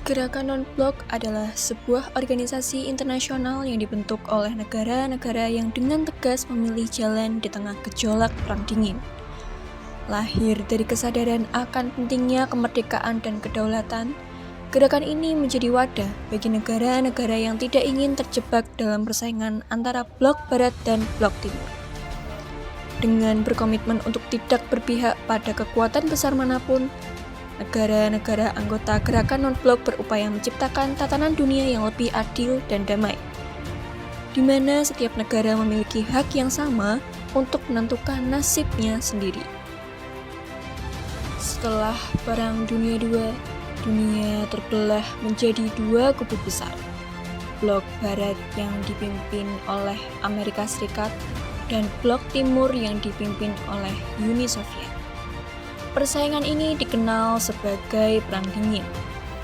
Gerakan Non-Blok adalah sebuah organisasi internasional yang dibentuk oleh negara-negara yang dengan tegas memilih jalan di tengah gejolak Perang Dingin. Lahir dari kesadaran akan pentingnya kemerdekaan dan kedaulatan, gerakan ini menjadi wadah bagi negara-negara yang tidak ingin terjebak dalam persaingan antara Blok Barat dan Blok Timur. Dengan berkomitmen untuk tidak berpihak pada kekuatan besar manapun, negara-negara anggota gerakan non-blok berupaya menciptakan tatanan dunia yang lebih adil dan damai, di mana setiap negara memiliki hak yang sama untuk menentukan nasibnya sendiri. Setelah Perang Dunia II, dunia terbelah menjadi dua kubu besar, Blok Barat yang dipimpin oleh Amerika Serikat dan Blok Timur yang dipimpin oleh Uni Soviet. Persaingan ini dikenal sebagai Perang Dingin,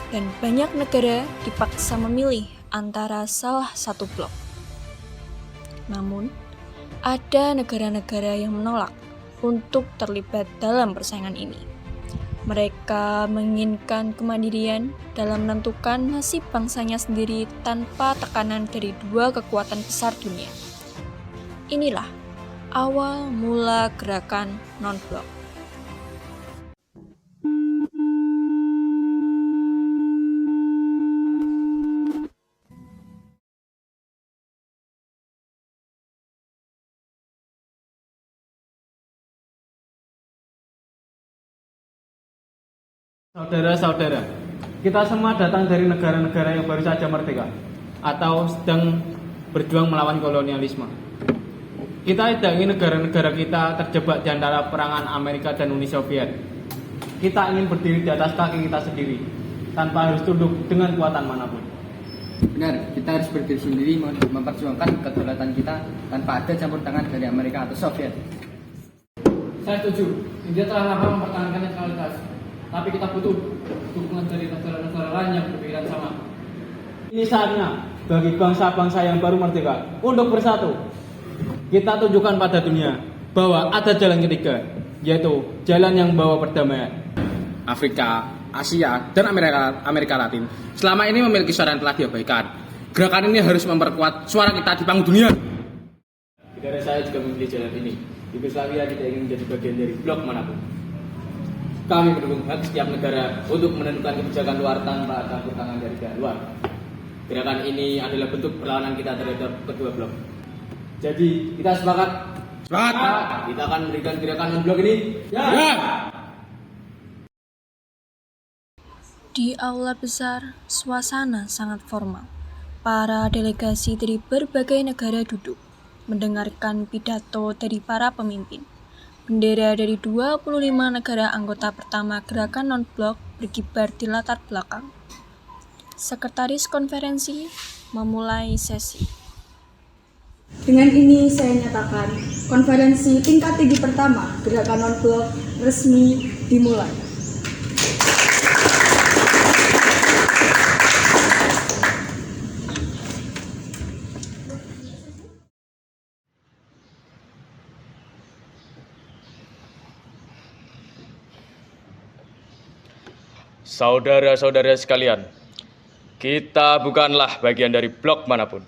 dan banyak negara dipaksa memilih antara salah satu blok. Namun, ada negara-negara yang menolak untuk terlibat dalam persaingan ini. Mereka menginginkan kemandirian dalam menentukan nasib bangsanya sendiri tanpa tekanan dari dua kekuatan besar dunia. Inilah awal mula gerakan non-blok. Saudara-saudara, kita semua datang dari negara-negara yang baru saja merdeka atau sedang berjuang melawan kolonialisme. Kita tidak ingin negara-negara kita terjebak di antara perangan Amerika dan Uni Soviet. Kita ingin berdiri di atas kaki kita sendiri, tanpa harus tunduk dengan kekuatan manapun. Benar, kita harus berdiri sendiri memperjuangkan kedaulatan kita tanpa ada campur tangan dari Amerika atau Soviet. Saya setuju, India telah lama mempertahankan netralitas. Tapi kita butuh dukungan dari negara-negara lain yang berpikiran sama. Ini saatnya bagi bangsa-bangsa yang baru merdeka untuk bersatu. Kita tunjukkan pada dunia bahwa ada jalan ketiga, yaitu jalan yang membawa perdamaian. Afrika, Asia, dan Amerika Latin selama ini memiliki suara yang telah diabaikan. Gerakan ini harus memperkuat suara kita di panggung dunia. Negara saya juga memilih jalan ini. Yugoslavia tidak ingin menjadi bagian dari blok manapun. Kami mendukung hak setiap negara untuk menentukan kebijakan luar tanpa campur tangan dari pihak luar. Gerakan ini adalah bentuk perlawanan kita terhadap kedua blok. Jadi kita sepakat? Sepakat! Kita akan memberikan gerakan non-blok ini. Ya! Di aula besar, suasana sangat formal. Para delegasi dari berbagai negara duduk, mendengarkan pidato dari para pemimpin. Bendera dari 25 negara anggota pertama gerakan non-blok berkibar di latar belakang. Sekretaris konferensi memulai sesi. Dengan ini saya nyatakan konferensi tingkat tinggi pertama gerakan non-blok resmi dimulai. Saudara-saudara sekalian, kita bukanlah bagian dari blok manapun.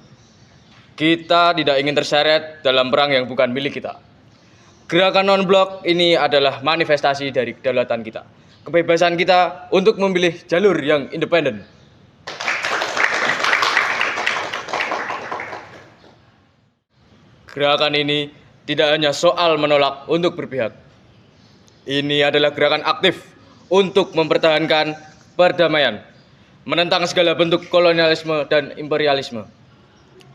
Kita tidak ingin terseret dalam perang yang bukan milik kita. Gerakan non-blok ini adalah manifestasi dari kedaulatan kita, kebebasan kita untuk memilih jalur yang independen. Gerakan ini tidak hanya soal menolak untuk berpihak. Ini adalah gerakan aktif untuk mempertahankan perdamaian, menentang segala bentuk kolonialisme dan imperialisme.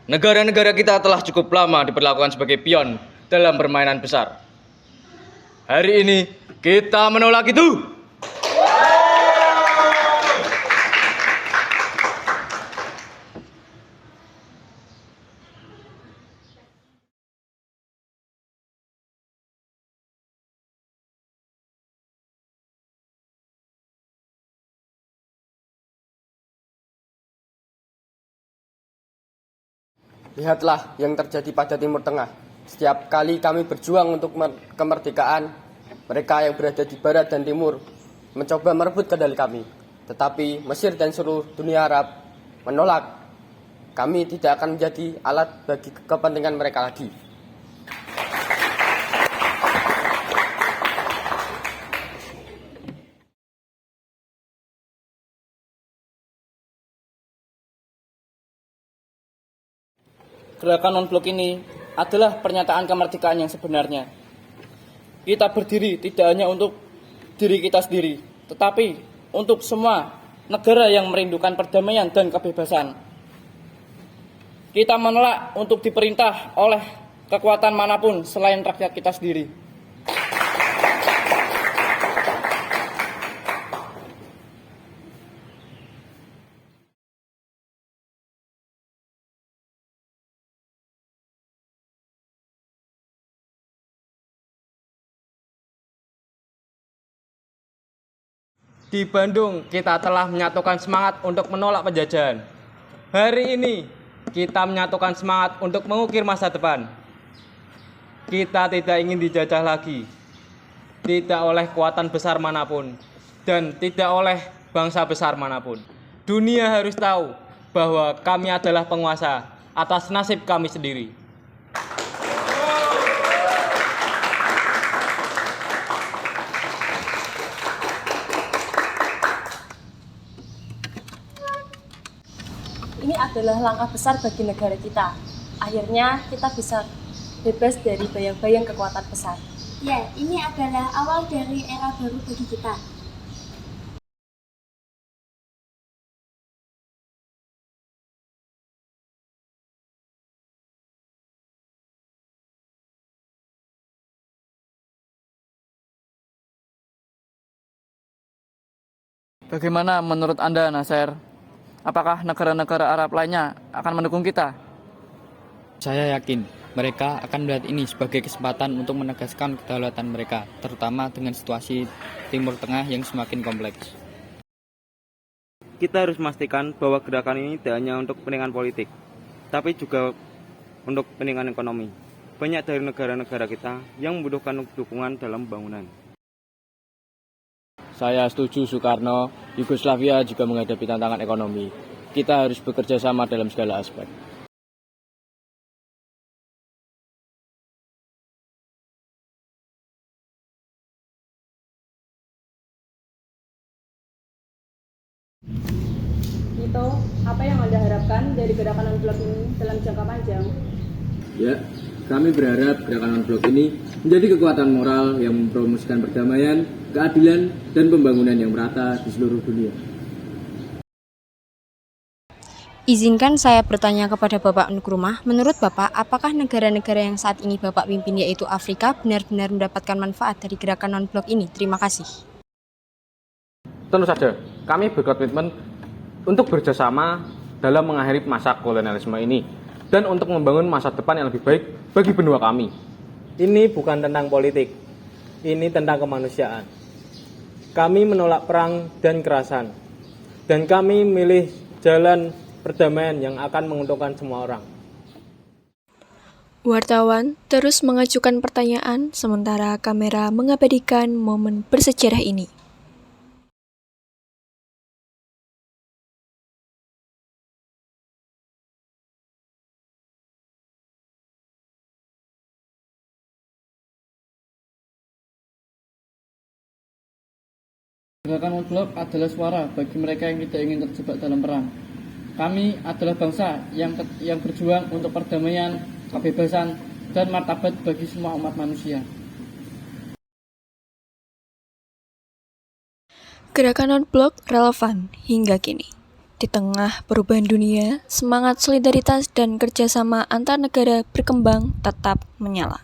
Negara-negara kita telah cukup lama diperlakukan sebagai pion dalam permainan besar. Hari ini kita menolak itu. Lihatlah yang terjadi pada Timur Tengah. Setiap kali kami berjuang untuk kemerdekaan, mereka yang berada di Barat dan Timur mencoba merebut kendali kami. Tetapi Mesir dan seluruh dunia Arab menolak. Kami tidak akan menjadi alat bagi kepentingan mereka lagi. Gerakan non-blok ini adalah pernyataan kemerdekaan yang sebenarnya. Kita berdiri tidak hanya untuk diri kita sendiri, tetapi untuk semua negara yang merindukan perdamaian dan kebebasan. Kita menolak untuk diperintah oleh kekuatan manapun selain rakyat kita sendiri. Di Bandung, kita telah menyatukan semangat untuk menolak penjajahan. Hari ini, kita menyatukan semangat untuk mengukir masa depan. Kita tidak ingin dijajah lagi, tidak oleh kekuatan besar manapun, dan tidak oleh bangsa besar manapun. Dunia harus tahu bahwa kami adalah penguasa atas nasib kami sendiri. Ini adalah langkah besar bagi negara kita. Akhirnya kita bisa bebas dari bayang-bayang kekuatan besar. Ya, ini adalah awal dari era baru bagi kita. Bagaimana menurut Anda, Nasir? Apakah negara-negara Arab lainnya akan mendukung kita? Saya yakin mereka akan melihat ini sebagai kesempatan untuk menegaskan kedaulatan mereka, terutama dengan situasi Timur Tengah yang semakin kompleks. Kita harus memastikan bahwa gerakan ini tidak hanya untuk kepentingan politik, tapi juga untuk kepentingan ekonomi. Banyak dari negara-negara kita yang membutuhkan dukungan dalam pembangunan. Saya setuju Soekarno, Yugoslavia juga menghadapi tantangan ekonomi. Kita harus bekerja sama dalam segala aspek. Itu, apa yang Anda harapkan dari gerakan non-blok ini dalam jangka panjang? Ya, kami berharap gerakan non-blok ini menjadi kekuatan moral yang mempromosikan perdamaian, keadilan, dan pembangunan yang merata di seluruh dunia. Izinkan saya bertanya kepada Bapak Nukrumah, menurut Bapak, apakah negara-negara yang saat ini Bapak pimpin yaitu Afrika benar-benar mendapatkan manfaat dari gerakan non-blok ini? Terima kasih. Tentu saja, kami berkomitmen untuk bekerjasama dalam mengakhiri masa kolonialisme ini dan untuk membangun masa depan yang lebih baik bagi benua kami. Ini bukan tentang politik, ini tentang kemanusiaan. Kami menolak perang dan kekerasan, dan kami milih jalan perdamaian yang akan menguntungkan semua orang. Wartawan terus mengajukan pertanyaan sementara kamera mengabadikan momen bersejarah ini. Gerakan non-blok adalah suara bagi mereka yang tidak ingin terjebak dalam perang. Kami adalah bangsa yang berjuang untuk perdamaian, kebebasan, dan martabat bagi semua umat manusia. Gerakan non-blok relevan hingga kini. Di tengah perubahan dunia, semangat solidaritas dan kerjasama antar negara berkembang tetap menyala.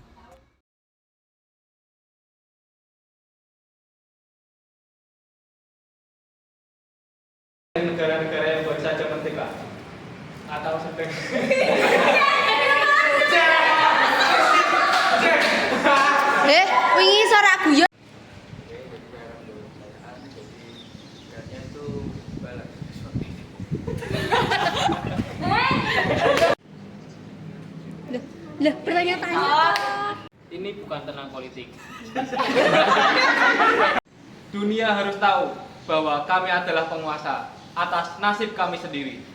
Negara-negara yang baru saja merdeka atau sedang Wingi suara guyon. Lah, pertanyaannya ini bukan tentang politik. Dunia harus tahu bahwa kami adalah penguasa atas nasib kami sendiri.